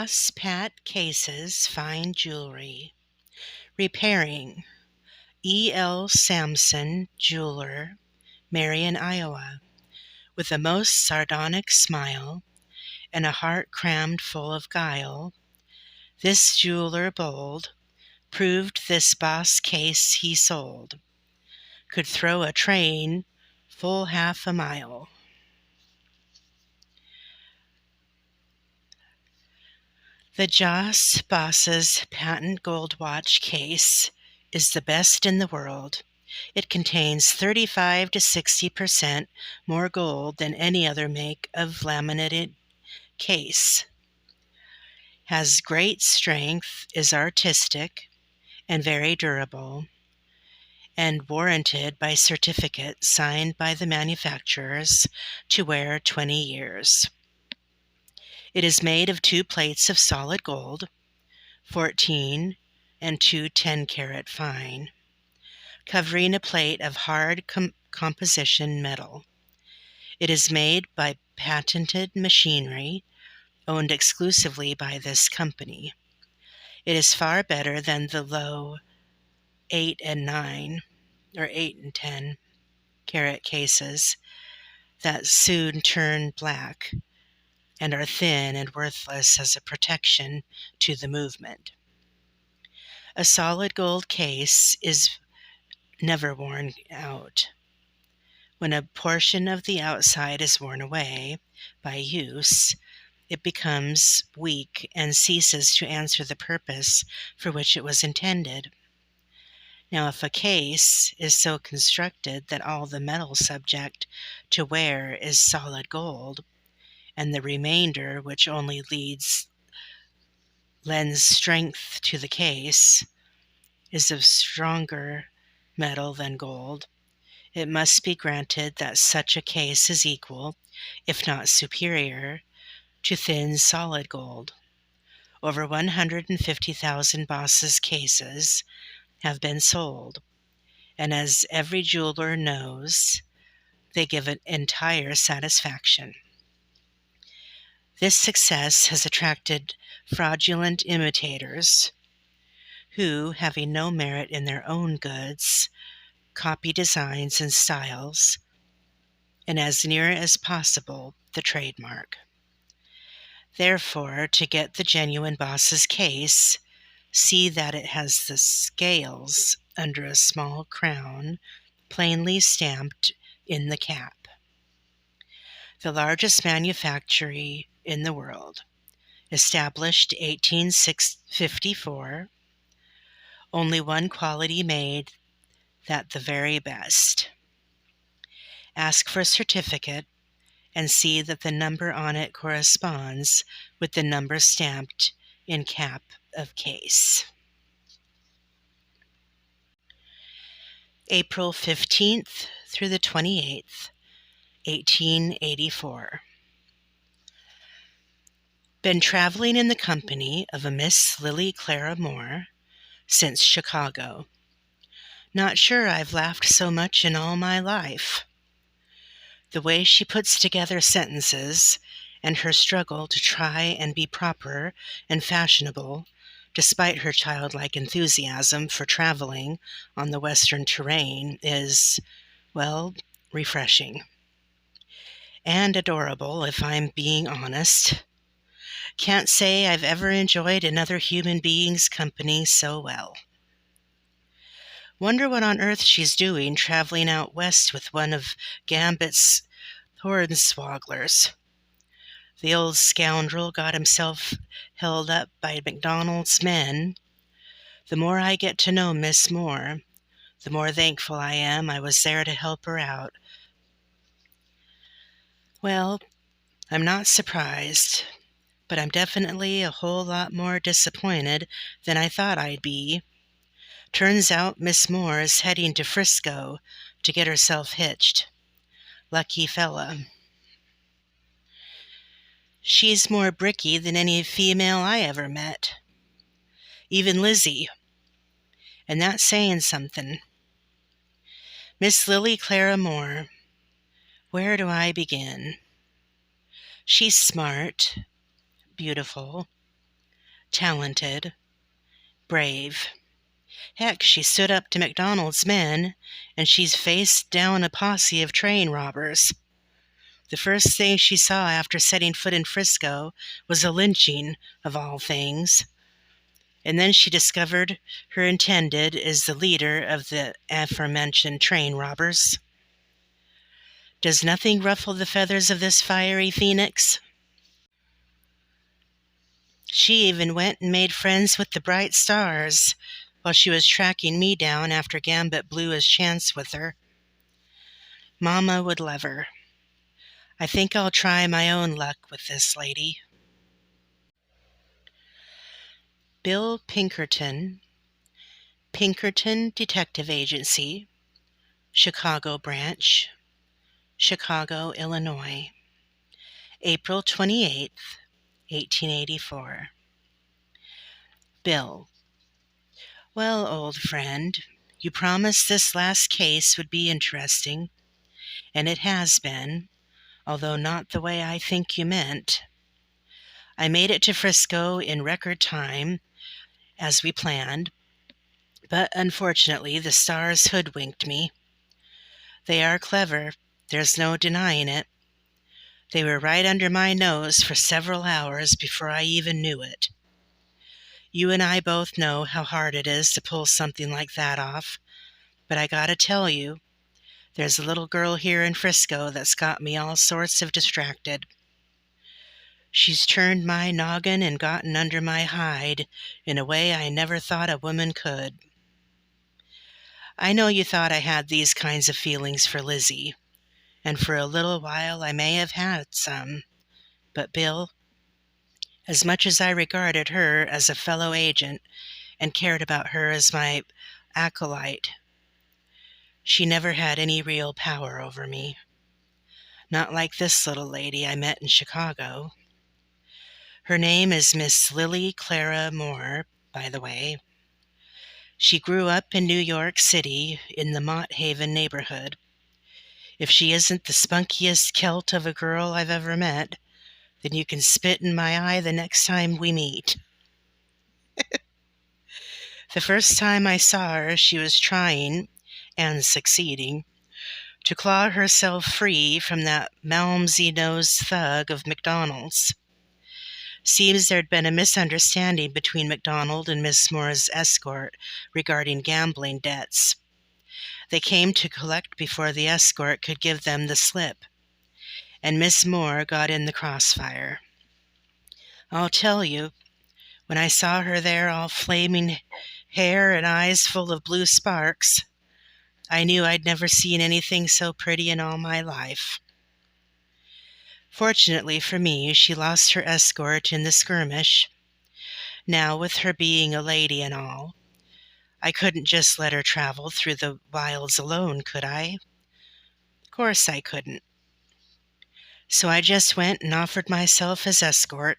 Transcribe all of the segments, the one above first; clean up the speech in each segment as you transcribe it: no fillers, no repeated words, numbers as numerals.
Boss Pat Case's Fine Jewelry. Repairing. E. L. Sampson, Jeweler, Marion, Iowa. With a most sardonic smile and a heart crammed full of guile, this jeweler bold proved this boss case he sold could throw a train full half a mile. The Joss Boss's patent gold watch case is the best in the world. It contains 35 to 60% more gold than any other make of laminated case. Has great strength, is artistic, and very durable, and warranted by certificate signed by the manufacturers to wear 20 years. It is made of 2 plates of solid gold, 14 and 2 10-carat fine, covering a plate of hard composition metal. It is made by patented machinery owned exclusively by this company. It is far better than the low 8 and 9 or 8 and 10 carat cases that soon turn black and are thin and worthless as a protection to the movement. A solid gold case is never worn out. When a portion of the outside is worn away by use, it becomes weak and ceases to answer the purpose for which it was intended. Now, if a case is so constructed that all the metal subject to wear is solid gold, and the remainder, which only lends strength to the case, is of stronger metal than gold, it must be granted that such a case is equal, if not superior, to thin solid gold. Over 150,000 Boss's cases have been sold, and as every jeweler knows, they give an entire satisfaction. This success has attracted fraudulent imitators who, having no merit in their own goods, copy designs and styles, and as near as possible the trademark. Therefore, to get the genuine Boss's case, see that it has the scales under a small crown plainly stamped in the cap. The largest manufactory in the world, established 1854, only one quality made that the very best. Ask for a certificate and see that the number on it corresponds with the number stamped in cap of case. April 15th through the 28th, 1884. Been traveling in the company of a Miss Lily Clara Moore since Chicago. Not sure I've laughed so much in all my life. The way she puts together sentences and her struggle to try and be proper and fashionable, despite her childlike enthusiasm for traveling on the Western terrain, is, well, refreshing. And adorable, if I'm being honest. Can't say I've ever enjoyed another human being's company so well. Wonder what on earth she's doing traveling out west with one of Gambit's hornswogglers. The old scoundrel got himself held up by McDonald's men. The more I get to know Miss Moore, the more thankful I am I was there to help her out. Well, I'm not surprised, but I'm definitely a whole lot more disappointed than I thought I'd be. Turns out Miss Moore is heading to Frisco to get herself hitched. Lucky fella. She's more bricky than any female I ever met. Even Lizzie. And that's saying something. Miss Lily Clara Moore. Where do I begin? She's smart, beautiful, talented, brave. Heck, she stood up to McDonald's men, and she's faced down a posse of train robbers. The first thing she saw after setting foot in Frisco was a lynching, of all things. And then she discovered her intended is the leader of the aforementioned train robbers. Does nothing ruffle the feathers of this fiery phoenix? She even went and made friends with the bright stars while she was tracking me down after Gambit blew his chance with her. Mama would love her. I think I'll try my own luck with this lady. Bill Pinkerton, Pinkerton Detective Agency, Chicago Branch, Chicago, Illinois, April 28th, 1884. Bill. Well, old friend, you promised this last case would be interesting, and it has been, although not the way I think you meant. I made it to Frisco in record time, as we planned, but unfortunately the stars hoodwinked me. They are clever, there's no denying it. They were right under my nose for several hours before I even knew it. You and I both know how hard it is to pull something like that off, but I gotta tell you, there's a little girl here in Frisco that's got me all sorts of distracted. She's turned my noggin and gotten under my hide in a way I never thought a woman could. I know you thought I had these kinds of feelings for Lizzie, and for a little while I may have had some, but Bill, as much as I regarded her as a fellow agent and cared about her as my acolyte, she never had any real power over me. Not like this little lady I met in Chicago. Her name is Miss Lily Clara Moore, by the way. She grew up in New York City in the Mott Haven neighborhood. If she isn't the spunkiest Celt of a girl I've ever met, then you can spit in my eye the next time we meet. The first time I saw her, she was trying, and succeeding, to claw herself free from that Malmsey-nosed thug of McDonald's. Seems there'd been a misunderstanding between MacDonald and Miss Moore's escort regarding gambling debts. They came to collect before the escort could give them the slip, and Miss Moore got in the crossfire. I'll tell you, when I saw her there all flaming hair and eyes full of blue sparks, I knew I'd never seen anything so pretty in all my life. Fortunately for me, she lost her escort in the skirmish. Now, with her being a lady and all, I couldn't just let her travel through the wilds alone, could I? Of course I couldn't. So I just went and offered myself as escort.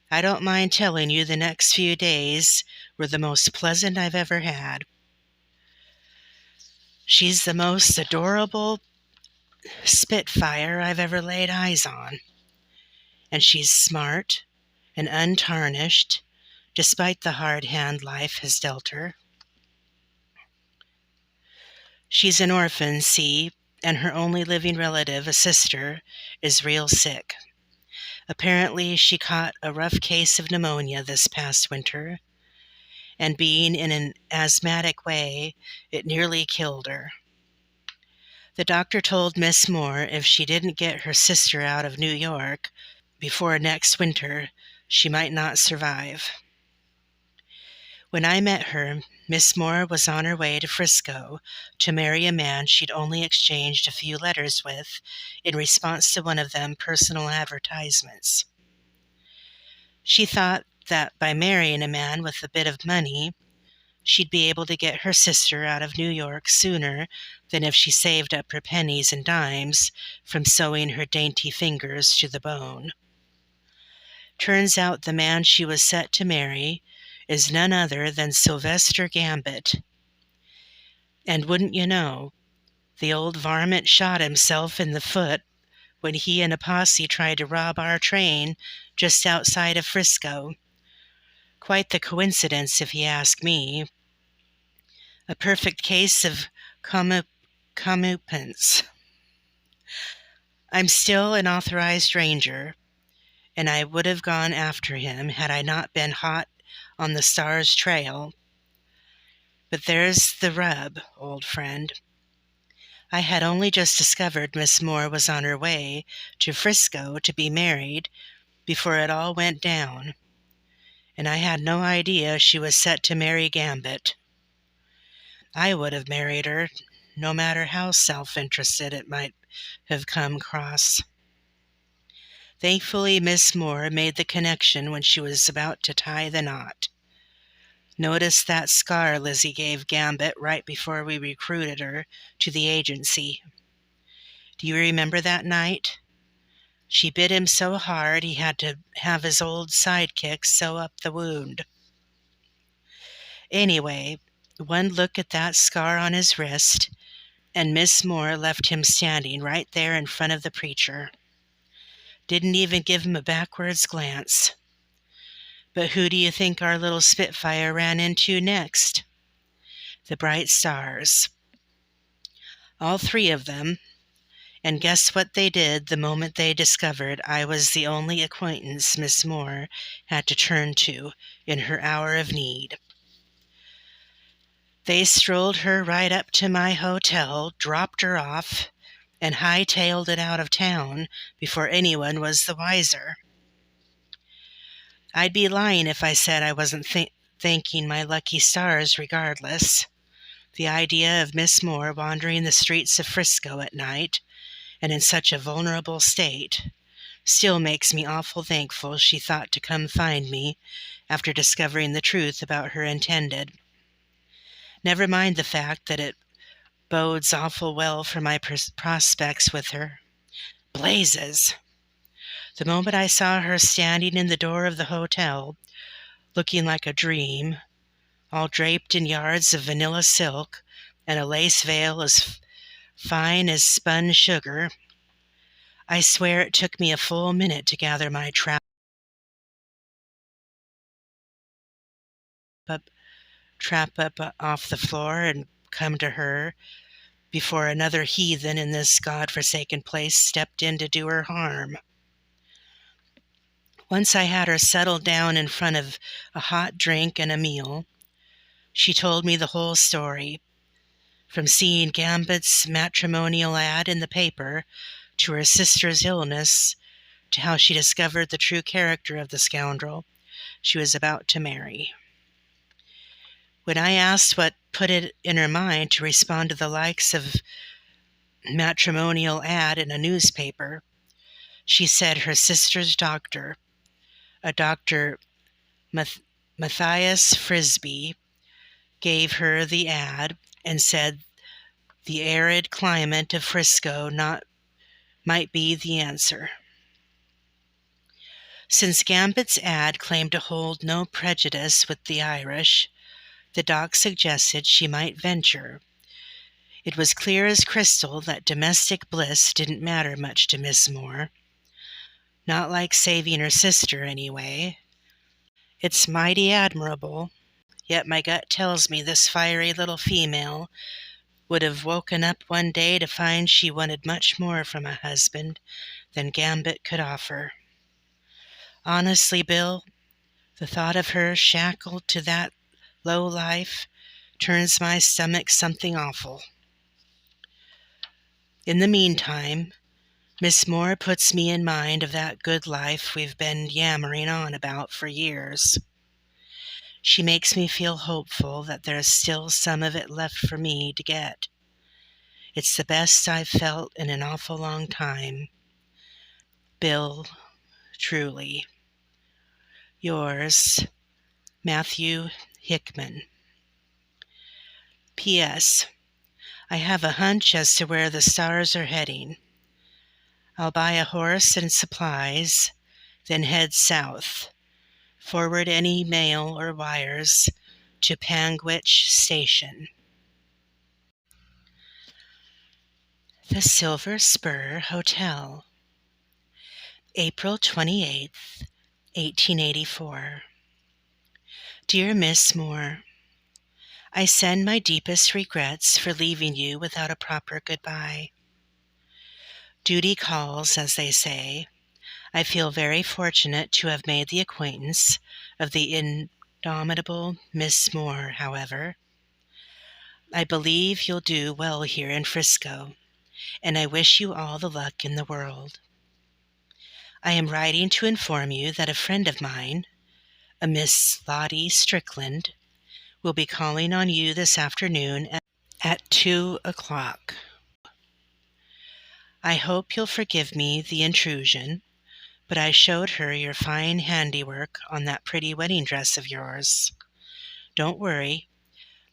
I don't mind telling you the next few days were the most pleasant I've ever had. She's the most adorable spitfire I've ever laid eyes on. And she's smart and untarnished, despite the hard hand life has dealt her. She's an orphan, see, and her only living relative, a sister, is real sick. Apparently, she caught a rough case of pneumonia this past winter, and being in an asthmatic way, it nearly killed her. The doctor told Miss Moore if she didn't get her sister out of New York before next winter, she might not survive. When I met her, Miss Moore was on her way to Frisco to marry a man she'd only exchanged a few letters with in response to one of them personal advertisements. She thought that by marrying a man with a bit of money, she'd be able to get her sister out of New York sooner than if she saved up her pennies and dimes from sewing her dainty fingers to the bone. Turns out the man she was set to marry is none other than Sylvester Gambit. And wouldn't you know, the old varmint shot himself in the foot when he and a posse tried to rob our train just outside of Frisco, Quite the coincidence, if you ask me. A perfect case of commu- comeuppance. I'm still an authorized ranger, and I would have gone after him had I not been hot on the star's trail. But there's the rub, old friend. I had only just discovered Miss Moore was on her way to Frisco to be married before it all went down, and I had no idea she was set to marry Gambit. I would have married her, no matter how self-interested it might have come across. Thankfully, Miss Moore made the connection when she was about to tie the knot. Notice that scar Lizzie gave Gambit right before we recruited her to the agency. Do you remember that night? She bit him so hard he had to have his old sidekick sew up the wound. Anyway, one look at that scar on his wrist, and Miss Moore left him standing right there in front of the preacher. Didn't even give him a backwards glance. But who do you think our little Spitfire ran into next? The bright stars. All three of them. And guess what they did the moment they discovered I was the only acquaintance Miss Moore had to turn to in her hour of need? They strolled her right up to my hotel, dropped her off, and hightailed it out of town before anyone was the wiser. I'd be lying if I said I wasn't thanking my lucky stars regardless. The idea of Miss Moore wandering the streets of Frisco at night, and in such a vulnerable state, still makes me awful thankful she thought to come find me after discovering the truth about her intended. Never mind the fact that it bodes awful well for my prospects with her. Blazes! The moment I saw her standing in the door of the hotel, looking like a dream, all draped in yards of vanilla silk and a lace veil as fine as spun sugar, I swear it took me a full minute to gather my trap up off the floor and come to her before another heathen in this God-forsaken place stepped in to do her harm. Once I had her settled down in front of a hot drink and a meal, she told me the whole story, from seeing Gambit's matrimonial ad in the paper to her sister's illness to how she discovered the true character of the scoundrel she was about to marry. When I asked what put it in her mind to respond to the likes of matrimonial ad in a newspaper, she said her sister's doctor, a Dr. Matthias Frisbee, gave her the ad and said the arid climate of Frisco might be the answer. Since Gambit's ad claimed to hold no prejudice with the Irish, the doc suggested she might venture. It was clear as crystal that domestic bliss didn't matter much to Miss Moore. Not like saving her sister, anyway. It's mighty admirable, yet my gut tells me this fiery little female would have woken up one day to find she wanted much more from a husband than Gambit could offer. Honestly, Bill, the thought of her shackled to that low life turns my stomach something awful. In the meantime, Miss Moore puts me in mind of that good life we've been yammering on about for years. She makes me feel hopeful that there's still some of it left for me to get. It's the best I've felt in an awful long time. Bill, truly. Yours, Matthew Hickman. P.S. I have a hunch as to where the stars are heading. I'll buy a horse and supplies, then head south. Forward any mail or wires to Panguitch Station. The Silver Spur Hotel, April 28th, 1884. Dear Miss Moore, I send my deepest regrets for leaving you without a proper goodbye. Duty calls, as they say. I feel very fortunate to have made the acquaintance of the indomitable Miss Moore, however. I believe you'll do well here in Frisco, and I wish you all the luck in the world. I am writing to inform you that a friend of mine, a Miss Lottie Strickland, will be calling on you this afternoon at 2 o'clock. I hope you'll forgive me the intrusion, but I showed her your fine handiwork on that pretty wedding dress of yours. Don't worry,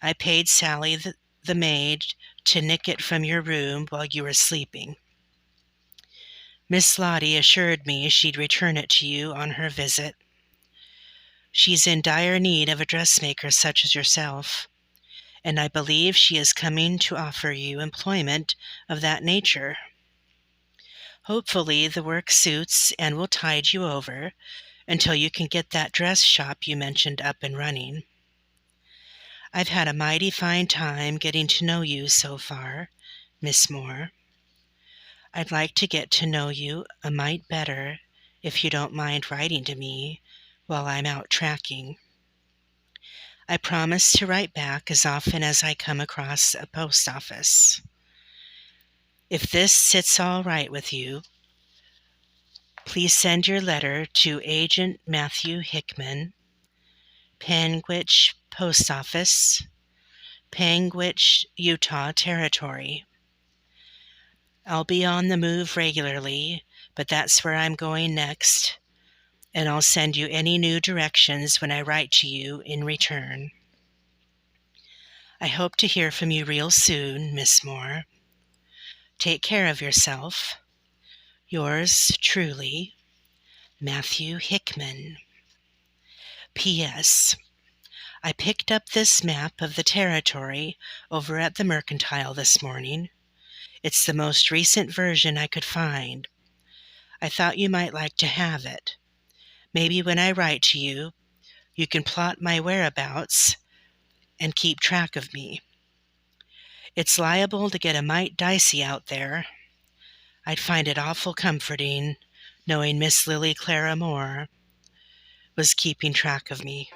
I paid Sally the maid to nick it from your room while you were sleeping. Miss Lottie assured me she'd return it to you on her visit. She's in dire need of a dressmaker such as yourself, and I believe she is coming to offer you employment of that nature. Hopefully the work suits and will tide you over until you can get that dress shop you mentioned up and running. I've had a mighty fine time getting to know you so far, Miss Moore. I'd like to get to know you a mite better if you don't mind writing to me while I'm out tracking. I promise to write back as often as I come across a post office. If this sits all right with you, please send your letter to Agent Matthew Hickman, Panguitch Post Office, Panguitch, Utah Territory. I'll be on the move regularly, but that's where I'm going next, and I'll send you any new directions when I write to you in return. I hope to hear from you real soon, Miss Moore. Take care of yourself. Yours truly, Matthew Hickman. P.S. I picked up this map of the territory over at the Mercantile this morning. It's the most recent version I could find. I thought you might like to have it. Maybe when I write to you, you can plot my whereabouts and keep track of me. It's liable to get a mite dicey out there. I'd find it awful comforting knowing Miss Lily Clara Moore was keeping track of me.